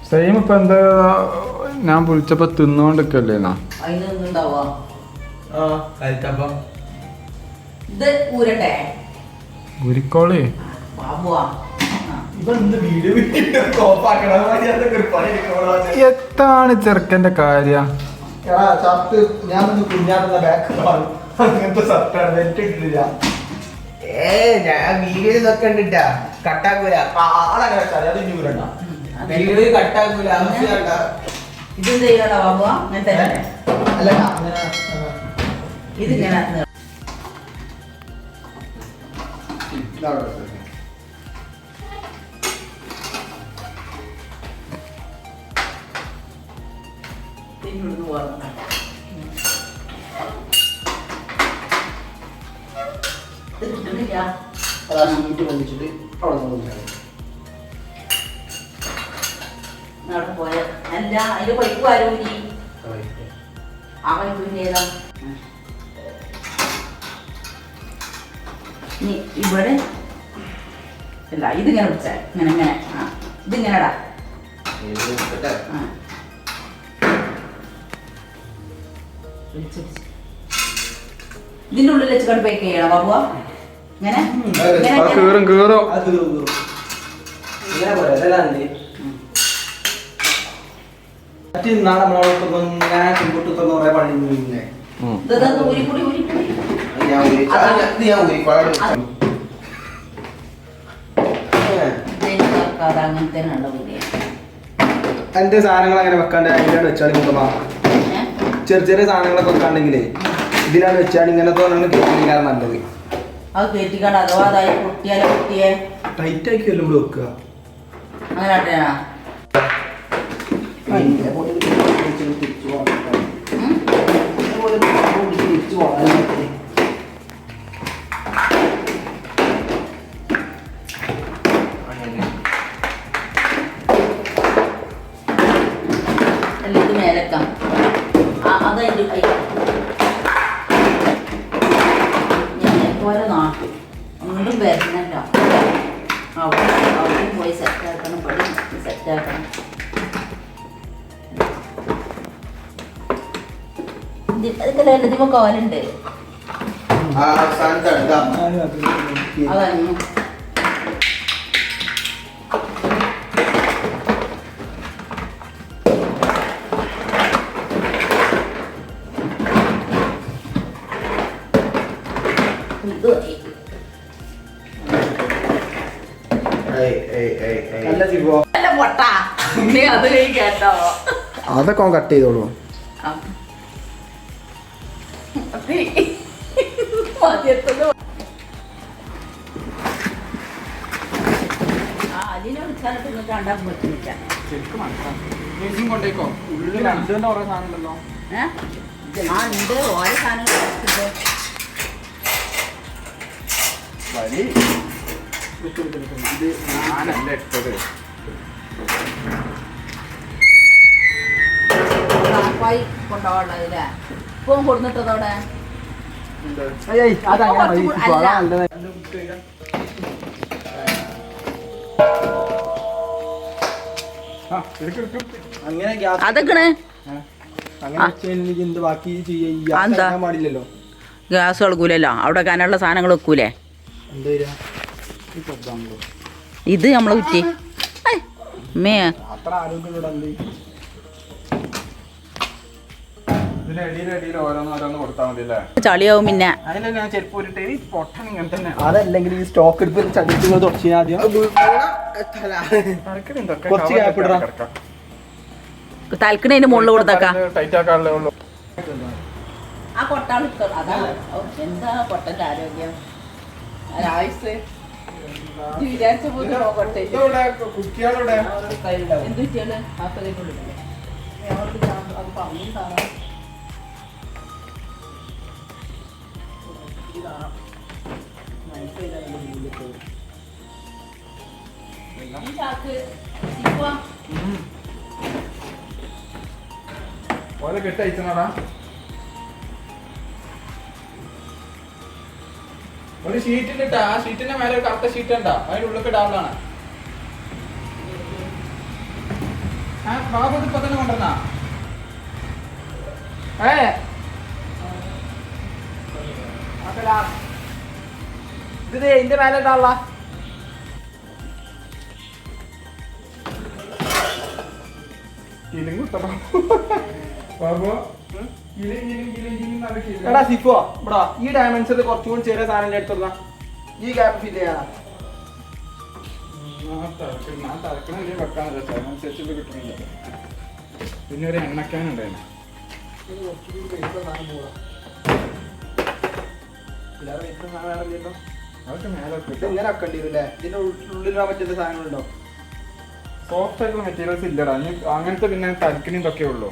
Same ഇപ്പൊ എന്താ ഞാൻ വിളിച്ചപ്പോ തിന്നോണ്ടിരിക്കല്ലേ ഗുരിക്കോളി എത്താണ് ചെറുക്കന്റെ കാര്യം? ഞാൻ കുഞ്ഞാടുന്ന ബാക്ക് അങ്ങനത്തെ ഷർട്ടാണ് ബെൽറ്റ് ഇട്ടിട്ടില്ല. ഞാൻ വീഡിയോ ഇതൊക്കെ ഉണ്ടിട്ടാ കട്ടാക്കൂല ആളങ്ങനെ വെച്ചാൽ അത് ഇഞ്ഞൂരണ്ട വീഡിയോ കട്ടാക്കൂല. ഇത് ചെയ്യണോ ബാബു? അങ്ങനത്തെ അല്ല അങ്ങനെ ഇതിങ്ങനെ വന്നിട്ട് അവിടെ പോയ അല്ല അതിന്റെ പൈപ്പ് ആരോഗ്യ ആ പൈപ്പ് ഏതാ ഇവിടെ അല്ല ഇതിങ്ങനെ പിടിച്ച ഇങ്ങനെ ഇങ്ങനെ ഇതിങ്ങനെടാ ഇതിന്റെ ഉള്ളിൽ വെച്ച് കണ്ട് പേക്ക് ചെയ്യണം ബാബുവാ. ഇങ്ങനെ നാളെ നമ്മളെ പണി എന്റെ സാധനങ്ങൾ അങ്ങനെ വെക്കാണ്ട് അതിലാണ് വെച്ചാൽ മുഖമാ ചെറിയ ചെറിയ സാധനങ്ങളൊക്കെ വെക്കാണ്ടെങ്കിലേ ഇതിലാണ് വെച്ചാൽ ഇങ്ങനത്തെ കേൾക്കാൻ നല്ലത്. അത് കയറ്റിക്കാണ്ട് അഥവാ അതായത് പൊട്ടിയാലോ പൊട്ടിയേ ടൈറ്റ് ആക്കി വല്ലതും കൂടി വെക്കുക. അങ്ങനെ ഇത് മേലക്കാം അതതിൻ്റെ പോലെ നാട്ടു ഒന്നും വരുന്നല്ലോ. അവിടെ പോയി സെറ്റാക്കണം, പടി സെറ്റാക്കണം. അതൊക്കെ ഇതിപ്പോ കോലുണ്ട് അതന്നെ. അതൊക്കെ കട്ട് ചെയ്തോളൂ. കൊണ്ടേക്കോ ഉള്ളിൽ രണ്ടുണ്ട് ഓരോ സാധനമുണ്ടല്ലോ. ഉണ്ട് ഓരോ സാധനങ്ങൾ ഇത് ഞാനല്ല ഇട്ടത്. കൊണ്ടുപോകണ്ടല്ലേ ഇപ്പൊ കൊടുത്തിട്ടതോടെ അതൊക്കെ പാടില്ലല്ലോ. ഗ്യാസ് കളക്കൂലല്ലോ അവിടെ കനുള്ള സാധനങ്ങൾ വെക്കൂലേ. ഇത് നമ്മളെ കുറ്റി മേ അത്ര ആരോഗ്യം ചളിയാവും. പിന്നെ അതല്ലെങ്കിൽ ഈ സ്റ്റോക്ക് എടുത്ത് ചടിച്ചുകൾ തുടച്ചാൽ ആദ്യം കുറച്ച് ഗ്യാപ്പിടാ. തൽക്കണേന്റെ മുകളിൽ കൊടുത്തേക്കാം. ആ കൊട്ടാൾ എന്താ കൊട്ടന്റെ ആരോഗ്യം ആയുസ് വിചാരിച്ച പോലെ നോക്കട്ടെ. എന്ത് കുറ്റിയാണ് ആപ്പതേക്കുള്ളില്ലേ അത് പറഞ്ഞു സാധനം ഒരു ഷീറ്റിലിട്ടാ ആ ഷീറ്റിന്റെ മേലെ ഒരു കറുത്ത ഷീറ്റ് ഉണ്ടാ അതിന്റെ ഉള്ളിൽ ഇടാവുന്നതാണ്. ആ ബാബു ഇപ്പൊ തന്നെ കൊണ്ടുവന്നാ ഇത് ഇതിന്റെ മേലെ ഇടാനുള്ള എടാ സിഫോ ഇവിടെ ഈ ഡയമെൻഷനിൽ കുറച്ചുകൂടി ചെറിയ സാധനം എടുത്തുള്ള ഈ ഗ്യാപ്പ് ഫില്ല് ചെയ്യാനാ. പിന്നെ ഒരു എണ്ണക്കാനുണ്ടായിരുന്നു അതൊക്കെ മേലെ ഇങ്ങനെ ആക്കേണ്ടി വരും അല്ലേ? ഇതിന്റെ ഉള്ളിലാ പറ്റുന്ന സാധനങ്ങളുണ്ടോ? സോഫ്റ്റ് ആയിട്ടുള്ള മെറ്റീരിയൽസ് ഇല്ലടാ. അങ്ങനത്തെ പിന്നെ തലക്കിനും ഇതൊക്കെ ഉള്ളൂ.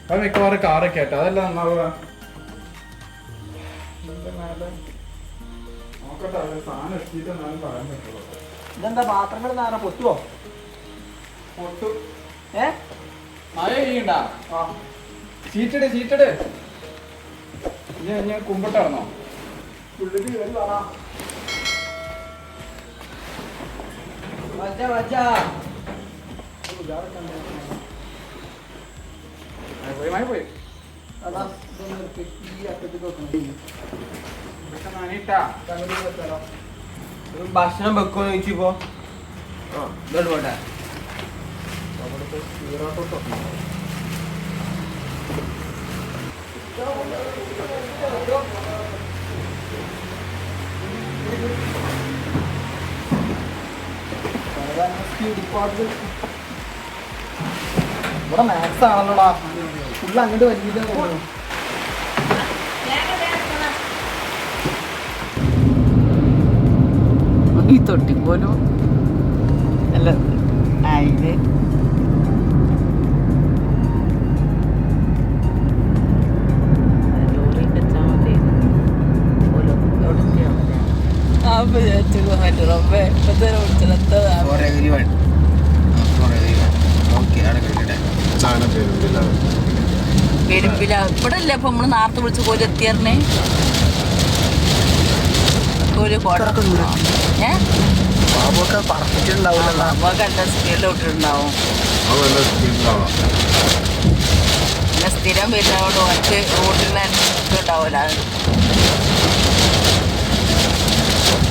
അത് മിക്കവാറും കാറൊക്കെ ആയിട്ട് അതല്ല നന്നാവുക. നോക്കട്ടെ സാധനം എത്തിയിട്ട് എന്നാലും പറയാൻ പറ്റുള്ളൂ. ഇതെന്താ പാത്രങ്ങൾ നാളെ പൊട്ടുവോ? പൊട്ടു ഏ മഴ ചെയ്യണ്ട. ആ ചീറ്റിട് ഞാൻ കുമ്പിട്ടായിരുന്നോ ഉള്ളിൽ കയറി വാ. പോയി അതാ ഇതൊന്ന് ഈ അറ്റത്തേക്ക് വെക്കണം. ഭക്ഷണം വെക്കുമെന്ന് ചോദിച്ചിപ്പോ ഇതോട്ട് പോട്ടെ. ഇവിടെ മാത്സ് ആണല്ലോടാ ഫുള്ള് അങ്ങോട്ട് വലിയ തോന്നുന്നു. ഈ തൊട്ടിപ്പോലും അല്ല അതില് പെരുമ്പില ഇവിടെ അല്ലേ അപ്പൊ നമ്മള് നേരത്തെ വിളിച്ച് കോല് എത്തിയറിനെ കോല് കണ്ട സ്പീഡിൽ വിട്ടിട്ടുണ്ടാവും. പിന്നെ സ്ഥിരം വരുന്നതുകൊണ്ട് ഓർക്ക് റൂട്ടിനനുസരിച്ചിട്ടുണ്ടാവില്ല.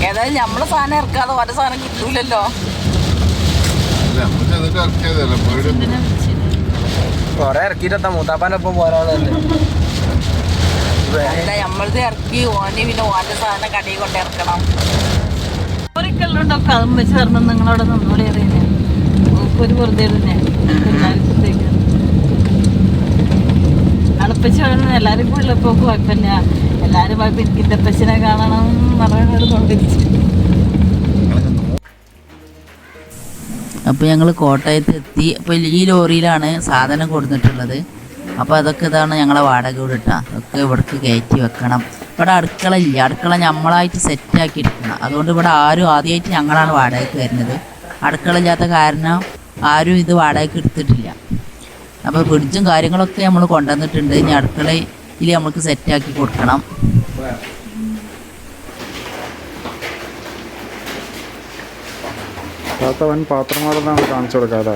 ഏതായാലും നമ്മളെ സാധനം ഇറക്കാതെ ഓരോ സാധനം കിട്ടൂലല്ലോ. കൊറേ ഇറക്കിട്ടെത്താ മൂത്താപ്പാൻ്റെ ഒപ്പം പോരാളല്ലേ. അല്ല നമ്മളത് ഇറക്കി ഓന് പിന്നെ ഓന്റെ സാധനം കടയിൽ കൊണ്ട് ഇറക്കണം. ഒരിക്കലുണ്ടൊക്കെ അതും വെച്ച് പറഞ്ഞ നിങ്ങളവിടെ നിന്നോളി അറിയുന്നേ ഒരു വെറുതെ തന്നെ അണപ്പച്ച എല്ലാവരും കൂടെ ഉള്ളപ്പോൾ കുഴപ്പമില്ല. എല്ലാവരും പോയപ്പോൾ എനിക്കിൻ്റെ അപ്പച്ചനെ കാണണം പറയുന്നത് കൊണ്ടിരിച്ചു. അപ്പോൾ ഞങ്ങൾ കോട്ടയത്ത് എത്തി. അപ്പോൾ ഈ ലോറിയിലാണ് സാധനം കൊടുത്തിട്ടുള്ളത്. അപ്പോൾ അതൊക്കെ ഇതാണ് ഞങ്ങളെ വാടക വീട് കേട്ടോ. അതൊക്കെ ഇവിടേക്ക് കയറ്റി വെക്കണം. ഇവിടെ അടുക്കള ഇല്ല. അടുക്കള നമ്മളായിട്ട് സെറ്റാക്കി എടുക്കണം. അതുകൊണ്ട് ഇവിടെ ആരും ആദ്യമായിട്ട് ഞങ്ങളാണ് വാടകയ്ക്ക് വരുന്നത്. അടുക്കള ഇല്ലാത്ത കാരണം ആരും ഇത് വാടകയ്ക്ക് എടുത്തിട്ടില്ല. അപ്പോൾ ഫ്രിഡ്ജും കാര്യങ്ങളൊക്കെ നമ്മൾ കൊണ്ടുവന്നിട്ടുണ്ട്. ഇനി അടുക്കളയിൽ നമുക്ക് സെറ്റാക്കി കൊടുക്കണം. വൻ പാത്രങ്ങളൊന്നാണ് കാണിച്ചു കൊടുക്കാതെ.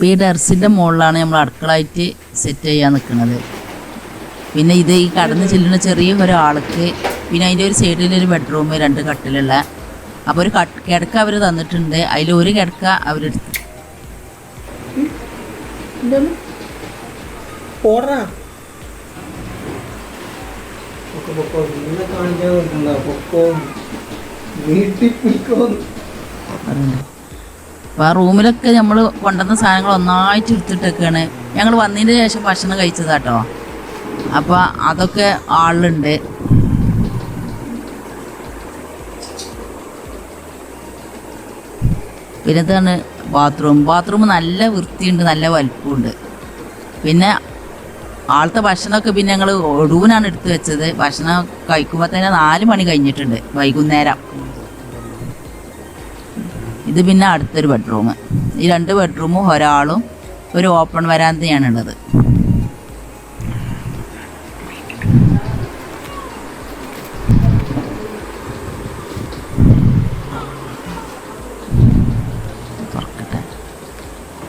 ഈ ടെറസിൻ്റെ മുകളിലാണ് നമ്മൾ അടുക്കളയായിട്ട് സെറ്റ് ചെയ്യാൻ നിൽക്കുന്നത്. പിന്നെ ഇത് ഈ കടന്ന് ചെല്ലുന്ന ചെറിയ ഒരാൾക്ക് പിന്നെ അതിൻ്റെ ഒരു സൈഡിലൊരു ബെഡ്റൂം 2 കട്ടിലുള്ള. അപ്പോൾ ഒരു കിടക്ക അവർ തന്നിട്ടുണ്ട്. അതിലൊരു കിടക്ക അവരെടുത്ത് അപ്പോൾ ആ റൂമിലൊക്കെ നമ്മൾ കൊണ്ടുവന്ന സാധനങ്ങൾ ഒന്നായിട്ട് എടുത്തിട്ടൊക്കെയാണ് ഞങ്ങൾ വന്നതിന് ശേഷം ഭക്ഷണം കഴിച്ചതാട്ടോ. അപ്പോൾ അതൊക്കെ ആളുണ്ട്. പിന്നെ ഇതാണ് ബാത്റൂം നല്ല വൃത്തിയുണ്ട്, നല്ല വലിപ്പമുണ്ട്. പിന്നെ ആളത്തെ ഭക്ഷണമൊക്കെ പിന്നെ ഞങ്ങൾ ഒടുവിനാണ് എടുത്തു വെച്ചത്. ഭക്ഷണം കഴിക്കുമ്പോൾ തന്നെ 4 മണി കഴിഞ്ഞിട്ടുണ്ട് വൈകുന്നേരം. ഇത് പിന്നെ അടുത്തൊരു ബെഡ്റൂം. ഈ 2 ബെഡ്റൂമും ഒരാളും ഒരു ഓപ്പൺ വരാന്തയാണുള്ളത്.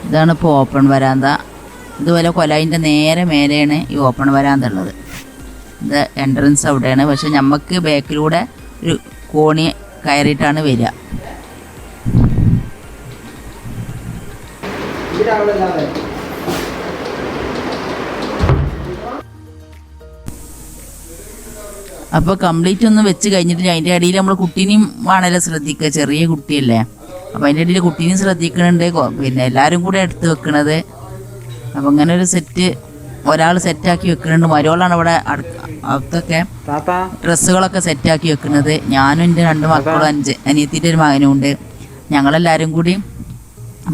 ഇതാണ് ഇപ്പോൾ ഓപ്പൺ വരാന്ത. ഇതുപോലെ കൊലായിൻ്റെ നേരെ മേലെയാണ് ഈ ഓപ്പൺ വരാന്ത ഉള്ളത്. ഇത് എൻട്രൻസ് അവിടെയാണ്. പക്ഷെ നമുക്ക് ബാക്കിലൂടെ ഒരു കോണി കയറിയിട്ടാണ് വരിക. അപ്പോൾ കംപ്ലീറ്റ് ഒന്നും വെച്ച് കഴിഞ്ഞിട്ടില്ല. അതിൻ്റെ ഇടയിൽ നമ്മൾ കുട്ടീനെയും ആണല്ലോ ശ്രദ്ധിക്കുക, ചെറിയ കുട്ടിയല്ലേ. അപ്പോൾ അതിൻ്റെ ഇടയിൽ കുട്ടീനെയും ശ്രദ്ധിക്കുന്നുണ്ട്, പിന്നെ എല്ലാവരും കൂടെ എടുത്ത് വെക്കണത്. അപ്പോൾ ഇങ്ങനെ ഒരു സെറ്റ് ഒരാൾ സെറ്റാക്കി വെക്കുന്നുണ്ട്. മരോളാണ് ഇവിടെ അകത്തൊക്കെ ഡ്രസ്സുകളൊക്കെ സെറ്റാക്കി വെക്കുന്നത്. ഞാനും എൻ്റെ 2 മക്കളും 5 അനിയത്തിൻ്റെ ഒരു മകനും ഉണ്ട്. ഞങ്ങളെല്ലാവരും കൂടി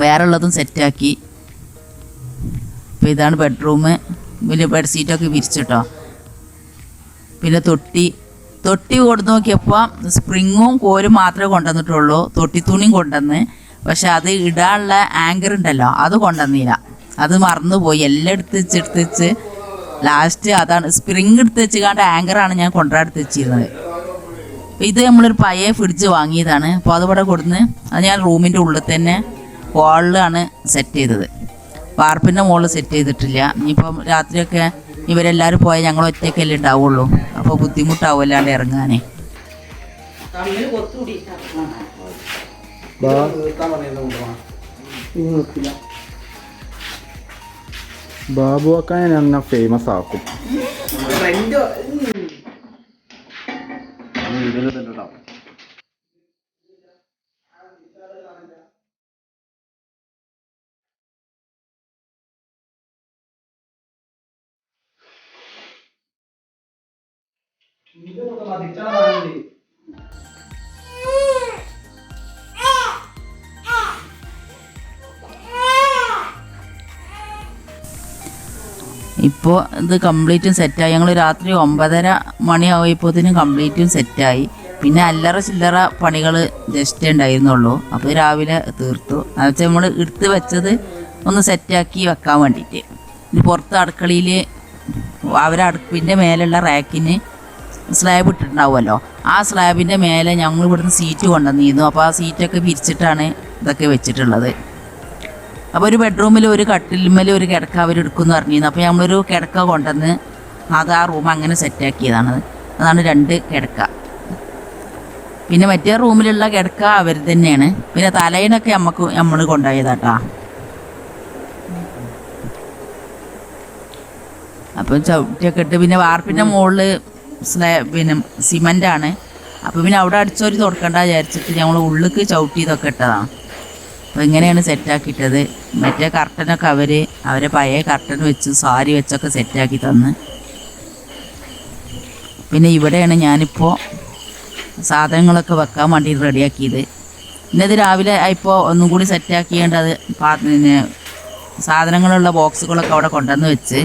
വേറെ ഉള്ളതും സെറ്റാക്കി. അപ്പോൾ ഇതാണ് ബെഡ്റൂം. വലിയ ബെഡ്ഷീറ്റൊക്കെ വിരിച്ചിട്ടോ. പിന്നെ തൊട്ടി കൊടുത്ത് നോക്കിയപ്പോൾ സ്പ്രിങ്ങും കോലും മാത്രമേ കൊണ്ടുവന്നിട്ടുള്ളൂ. തൊട്ടിത്തുണിയും കൊണ്ടുവന്ന്, പക്ഷെ അത് ഇടാനുള്ള ആങ്കർ ഉണ്ടല്ലോ അത് കൊണ്ടുവന്നില്ല. അത് മറന്നുപോയി. എല്ലാം എടുത്ത് വെച്ച് ലാസ്റ്റ് അതാണ് സ്പ്രിങ് എടുത്ത് വെച്ചുകൊണ്ട് ആങ്കറാണ് ഞാൻ കൊണ്ടുവരാടുത്ത് വെച്ചിരുന്നത്. ഇത് നമ്മളൊരു പഴയ ഫ്രിഡ്ജ് വാങ്ങിയതാണ്. അപ്പോൾ അതിവിടെ കൊടുന്ന് അത് ഞാൻ റൂമിൻ്റെ ഉള്ളിൽ തന്നെ വാളിലാണ് സെറ്റ് ചെയ്തത്. വാർപ്പിൻ്റെ മുകളിൽ സെറ്റ് ചെയ്തിട്ടില്ല. ഇനിയിപ്പം രാത്രിയൊക്കെ ഇവരെല്ലാവരും പോയാൽ ഞങ്ങൾ ഒറ്റയ്ക്കല്ലേ ഉണ്ടാവുള്ളൂ. അപ്പോൾ ബുദ്ധിമുട്ടാവുമല്ലാണ്ട് ഇറങ്ങാനേ. ബാബുവാക്കാൻ ഞാൻ ഫേമസ് ആക്കും. ഇപ്പോൾ ഇത് കംപ്ലീറ്റും സെറ്റായി. ഞങ്ങൾ രാത്രി 9:30 മണിയാവുമ്പോഴത്തേനും കംപ്ലീറ്റും സെറ്റായി. പിന്നെ അല്ലറ ചില്ലറ പണികൾ ജസ്റ്റ് ഉണ്ടായിരുന്നുള്ളൂ. അപ്പോൾ രാവിലെ തീർത്തു. എന്നുവെച്ചാൽ നമ്മൾ എടുത്ത് വെച്ചത് ഒന്ന് സെറ്റാക്കി വെക്കാൻ വേണ്ടിയിട്ട്. ഇത് പുറത്ത് അടുക്കളയിൽ അടുപ്പിൻ്റെ മേലുള്ള റാക്കിന് സ്ലാബ് ഇട്ടിട്ടുണ്ടാവുമല്ലോ. ആ സ്ലാബിൻ്റെ മേലെ ഞങ്ങൾ ഇവിടുന്ന് സീറ്റ് കൊണ്ടുവന്നിരുന്നു. അപ്പോൾ ആ സീറ്റൊക്കെ പിരിച്ചിട്ടാണ് ഇതൊക്കെ വെച്ചിട്ടുള്ളത്. അപ്പോൾ ഒരു ബെഡ്റൂമിൽ ഒരു കട്ടിൽമേൽ ഒരു കിടക്ക അവരെടുക്കുമെന്ന് പറഞ്ഞിരുന്നു. അപ്പോൾ നമ്മളൊരു കിടക്ക കൊണ്ടുവന്ന് അത് ആ റൂം അങ്ങനെ സെറ്റാക്കിയതാണ്. അതാണ് 2 കിടക്ക. പിന്നെ മറ്റേ റൂമിലുള്ള കിടക്ക അവർ തന്നെയാണ്. പിന്നെ തലയിനൊക്കെ നമ്മൾ കൊണ്ടുപോയതാട്ടാ. അപ്പം ചവിട്ടിയൊക്കെ ഇട്ട് പിന്നെ വാർപ്പിൻ്റെ മുകളിൽ പിന്നെ സിമൻ്റാണ്. അപ്പോൾ പിന്നെ അവിടെ അടിച്ചോരി തുടക്കണ്ട വിചാരിച്ചിട്ട് ഞങ്ങൾ ഉള്ളിലേക്ക് ചവിട്ടി ഇതൊക്കെ ഇട്ടതാണ്. അപ്പോൾ ഇങ്ങനെയാണ് സെറ്റാക്കിയിട്ടത്. മറ്റേ കർട്ടനൊക്കെ അവരെ പഴയ കർട്ടൻ വെച്ച് സാരി വെച്ചൊക്കെ സെറ്റാക്കി തന്ന്. പിന്നെ ഇവിടെയാണ് ഞാനിപ്പോൾ സാധനങ്ങളൊക്കെ വെക്കാൻ വേണ്ടി റെഡിയാക്കിയത്. ഇന്നത് രാവിലെ ഇപ്പോൾ ഒന്നും കൂടി സെറ്റാക്കിയേണ്ടത് പിന്നെ സാധനങ്ങളുള്ള ബോക്സുകളൊക്കെ അവിടെ കൊണ്ടുവന്ന് വെച്ച്.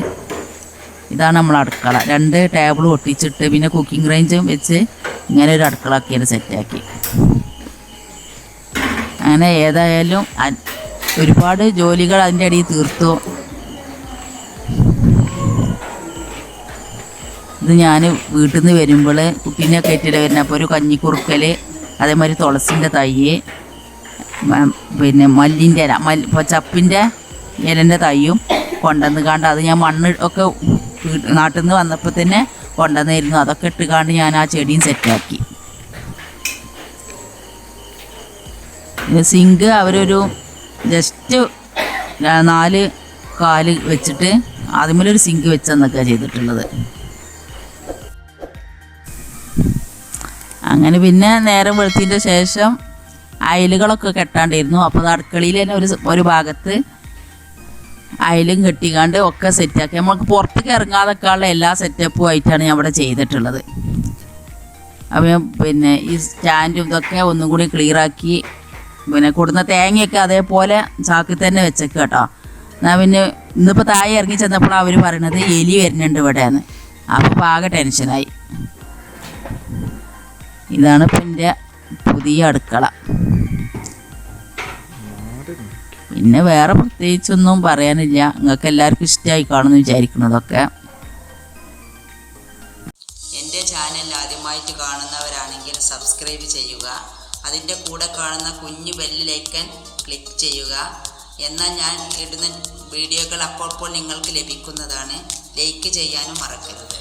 ഇതാണ് നമ്മൾ അടുക്കള. 2 ടേബിൾ ഒട്ടിച്ചിട്ട് പിന്നെ കുക്കിംഗ് റേഞ്ചും വെച്ച് ഇങ്ങനെ ഒരു അടുക്കള ആക്കിയത് സെറ്റാക്കി. അങ്ങനെ ഏതായാലും ഒരുപാട് ജോലികൾ അതിൻ്റെ ഇടയിൽ തീർത്തു. ഇത് ഞാൻ വീട്ടിൽ നിന്ന് വരുമ്പോൾ കുട്ടീനെയൊക്കെ ആയിട്ടിടെ വരുന്നത്. അപ്പോൾ ഒരു കഞ്ഞിക്കുറുക്കൽ, അതേമാതിരി തുളസിൻ്റെ തൈ, പിന്നെ മല്ലിൻ്റെ ഇല ഇപ്പോൾ ചപ്പിൻ്റെ ഇലൻ്റെ തൈയും കൊണ്ടുവന്ന് അത് ഞാൻ മണ്ണ് ഒക്കെ നാട്ടിൽ നിന്ന് വന്നപ്പോൾ തന്നെ കൊണ്ടുവന്നിരുന്നു. അതൊക്കെ ഇട്ടുകാണ്ട് ഞാൻ ആ ചെടിയും സെറ്റാക്കി. സിങ്ക് അവരൊരു ജസ്റ്റ് 4 കാല് വെച്ചിട്ട് അതിമേലൊരു സിങ്ക് വെച്ചെന്നൊക്കെ ചെയ്തിട്ടുള്ളത്. അങ്ങനെ പിന്നെ നേരം വെളുത്തതിൻ്റെ ശേഷം അയലുകളൊക്കെ കെട്ടാണ്ടിരുന്നു. അപ്പോൾ അത് അടുക്കളയിൽ തന്നെ ഒരു ഭാഗത്ത് അയലും കെട്ടിക്കാണ്ട് ഒക്കെ സെറ്റാക്കി. നമുക്ക് പുറത്തേക്ക് ഇറങ്ങാതൊക്കെയുള്ള എല്ലാ സെറ്റപ്പും ആയിട്ടാണ് ഞാൻ ഇവിടെ ചെയ്തിട്ടുള്ളത്. അപ്പം പിന്നെ ഈ സ്റ്റാൻഡും ഇതൊക്കെ ഒന്നും കൂടി ക്ലിയറാക്കി. പിന്നെ കൊടുന്ന തേങ്ങയൊക്കെ അതേപോലെ ചാക്കിൽ തന്നെ വെച്ചേക്ക് കേട്ടോ. എന്നാൽ പിന്നെ ഇന്നിപ്പോൾ താഴെ ഇറങ്ങി ചെന്നപ്പോൾ അവർ പറയണത് എലി വരുന്നുണ്ട് ഇവിടെയെന്ന്. അപ്പോൾ ആകെ ടെൻഷനായി. ഇതാണ് ഇപ്പം എൻ്റെ പുതിയ അടുക്കള. പിന്നെ വേറെ പ്രത്യേകിച്ചൊന്നും പറയാനില്ല. നിങ്ങൾക്ക് എല്ലാവർക്കും ഇഷ്ടമായി കാണുമെന്ന് വിചാരിക്കുന്നതൊക്കെ. എൻ്റെ ചാനൽ ആദ്യമായിട്ട് കാണുന്നവരാണെങ്കിൽ സബ്സ്ക്രൈബ് ചെയ്യുക. അതിൻ്റെ കൂടെ കാണുന്ന കുഞ്ഞു ബെല്ലിലേക്കൻ ക്ലിക്ക് ചെയ്യുക. എന്നാൽ ഞാൻ ഇടുന്ന വീഡിയോകൾ അപ്പോൾ നിങ്ങൾക്ക് ലഭിക്കുന്നതാണ്. ലൈക്ക് ചെയ്യാനും മറക്കരുത്.